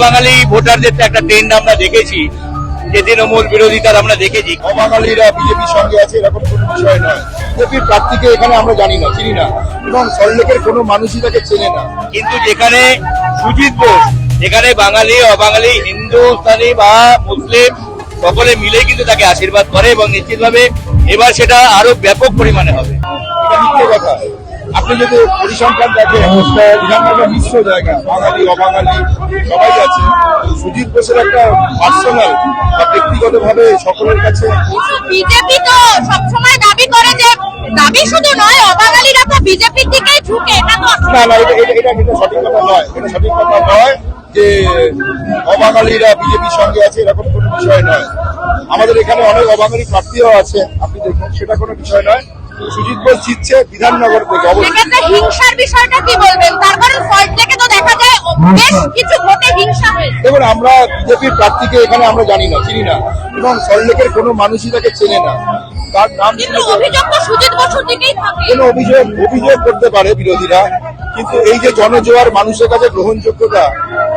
অবাঙালি ভোটারদের তো একটা ট্রেন্ড আমরা দেখেছি, যে তৃণমূল বিরোধিতার আমরা দেখেছি। অবাঙালিরা বিজেপির সঙ্গে আছে এরকম কোনো বিষয় নয়। বিজেপির প্রার্থীকে এখানে আমরা জানি না, চিনি না, এবং সল্টলেকের কোনো মানুষই তাকে চেনে না। কিন্তু যেখানে সুজিত বোস, যেখানে বাঙালি অবাঙালি হিন্দুস্তানি বা মুসলিম সকলে মিলে কিন্তু তাকে আশীর্বাদ করে, এবং নিশ্চিতভাবে এবার সেটা আরো ব্যাপক পরিমাণে হবে। এটা মিথ্যে কথা। আপনি যদি পরিসংখ্যান দেখেন, বিধাননগর মিশ্র জায়গা, বাঙালি অবাঙালি সবাই আছে। সুজিত বোসের একটা পার্সোনাল বা ব্যক্তিগতভাবে সকলের কাছে। বিজেপি তো সবসময় দাবি করে যে, দাবি শুধু নয়, অবাঙালিরা তো বিজেপির দিকেই ঝুঁকে, এটা তো না না, এটা সঠিক কথা নয়। এটা সঠিক কথা নয় যে অবাঙালিরা বিজেপির সঙ্গে আছে এরকম কোনো বিষয় নয়। আমাদের এখানে অনেক অবাঙালি প্রার্থীও আছে, আপনি দেখুন, সেটা কোনো বিষয় নয়। সুজিত বোস জিতছে বিধাননগর থেকে, অবশ্যই। সেক্ষেত্রে হিংসার বিষয়টা কি বলবেন? তার কারণ সল্টলেকে তো দেখা যায় বেশ কিছু ভোটে হিংসা হয়েছে। দেখুন, আমরা বিজেপির প্রার্থীকে এখানে আমরা জানি না, চিনি না, এবং সল্টলেকের কোনো মানুষই তাকে চেনে না। তার নাম কিন্তু অভিযোগ তো সুজিত বসুর দিকেই থাকে। কোনো অভিযোগ করতে পারে বিরোধীরা, কিন্তু এই যে জনজোয়ার মানুষের কাছে গ্রহণযোগ্যতা,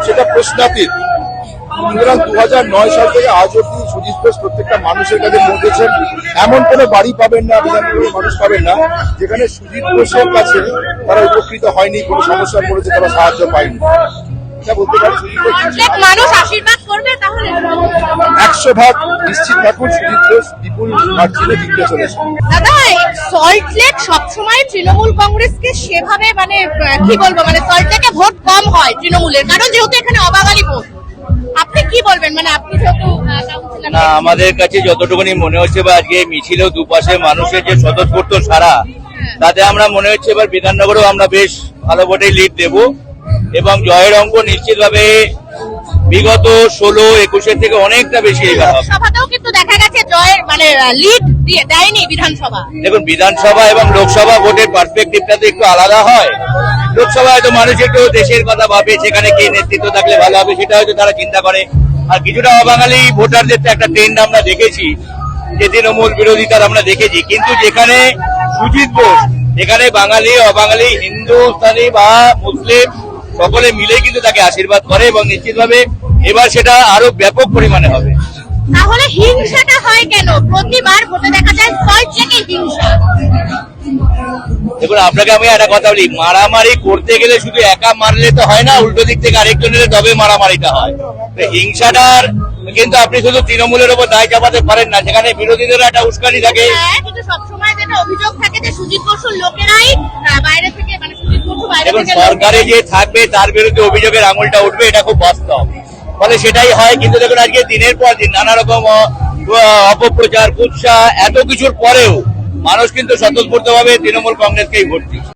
সেটা প্রশ্নাতীত। সুতরাং 2009 সাল থেকে আজ অব্দি সুজিত বোস প্রত্যেকটা মানুষের কাছে পৌঁছেছেন। এমন কোনো বাড়ি পাবেন না, বিধাননগরের মানুষ পাবেন না, যেখানে সুজিত বোসের কাছে তারা উপকৃত হয়নি, কোনো সমস্যায় পড়েছে তারা সাহায্য পায়নি। এটা বলতে পারি সুজিত বোস সল্টলেক মানুষ আশীর্বাদ করবে তাহলে 100% নিশ্চিত থাকুন, সুজিত বোস বিপুল মার্জিনে জিততে চলেছে। দাদা, সল্টলেক সবসময় তৃণমূল কংগ্রেসকে সেভাবে মানে কি বলবো, মানে সল্টলেকে ভোট কম হয় তৃণমূলের, কারণ যেহেতু এখানে অবাঙালি ভোট। আপনি কি বলবেন, মানে আপনি যেহেতু কাউন্সিলর? না, আমাদের কাছে যতটুকুনি মনে হচ্ছে বা আজকে মিছিলেও দুপাশে মানুষের যে স্বতঃস্ফূর্ত সারা, তাতে আমরা মনে হচ্ছে এবার বিধাননগরেও আমরা বেশ ভালো ভোটে লিড দেব, এবং জয়ের অঙ্ক নিশ্চিতভাবে বিগত 16-21 থেকে অনেকটা বেশি এবার হবে। লোকসভাতেও কিন্তু দেখা গেছে জয়ের মানে লিড দেয়নি বিধানসভা। দেখুন, বিধানসভা এবং লোকসভা ভোটের পার্সপেক্টিভটা তো একটু আলাদা হয়। লোকসভায় তো মানুষ একটু দেশের কথা ভাবে, সেখানে কে নেতৃত্ব থাকলে ভালো হবে সেটা হয়তো তারা চিন্তা করে। আর কিছুটা অবাঙালি ভোটারদের তো একটা ট্রেন্ড আমরা দেখেছি, যে তৃণমূল বিরোধিতার আমরা দেখেছি। কিন্তু যেখানে সুজিত বোস, যেখানে বাঙালি অবাঙালি হিন্দুস্তানি বা মুসলিম সকলে মিলে কিন্তু তাকে আশীর্বাদ করে, এবং নিশ্চিতভাবে এবার সেটা আরো ব্যাপক পরিমাণে হবে। তাহলে হিংসাটা হয় কেন? প্রতিবার ভোটে দেখা যায় সল্টলেকে হিংসা। দেখুন, আপনাকে আমি একটা কথা বলি, মারামারি করতে গেলে শুধু একা মারলে তো হয় না, উল্টো দিক থেকে আরেকজনের তবে মারামারিটা হয়। হিংসাটার কিন্তু আপনি শুধু তৃণমূলের উপর দায় চাপাতে পারেন না, সেখানে বিরোধীদের একটা উস্কানি থাকে। হ্যাঁ, কিন্তু সবসময় যেটা অভিযোগ থাকে যে সুজিত বসুর লোকেরাই বাইরে থেকে, মানে সুজিত বসু বাইরে দেখুন, থেকে সরকারে যে থাকবে তার বিরুদ্ধে অভিযোগের আঙুলটা উঠবে, এটা খুব বাস্তব। ফলে সেটাই হয়। কিন্তু দেখুন, আজকে দিনের পর দিন নানা রকম অপপ্রচার, কুৎসা, এত কিছুর পরেও মানুষ কিন্তু স্বতঃস্ফূর্তভাবে তৃণমূল কংগ্রেসকেই ভোট দিচ্ছে।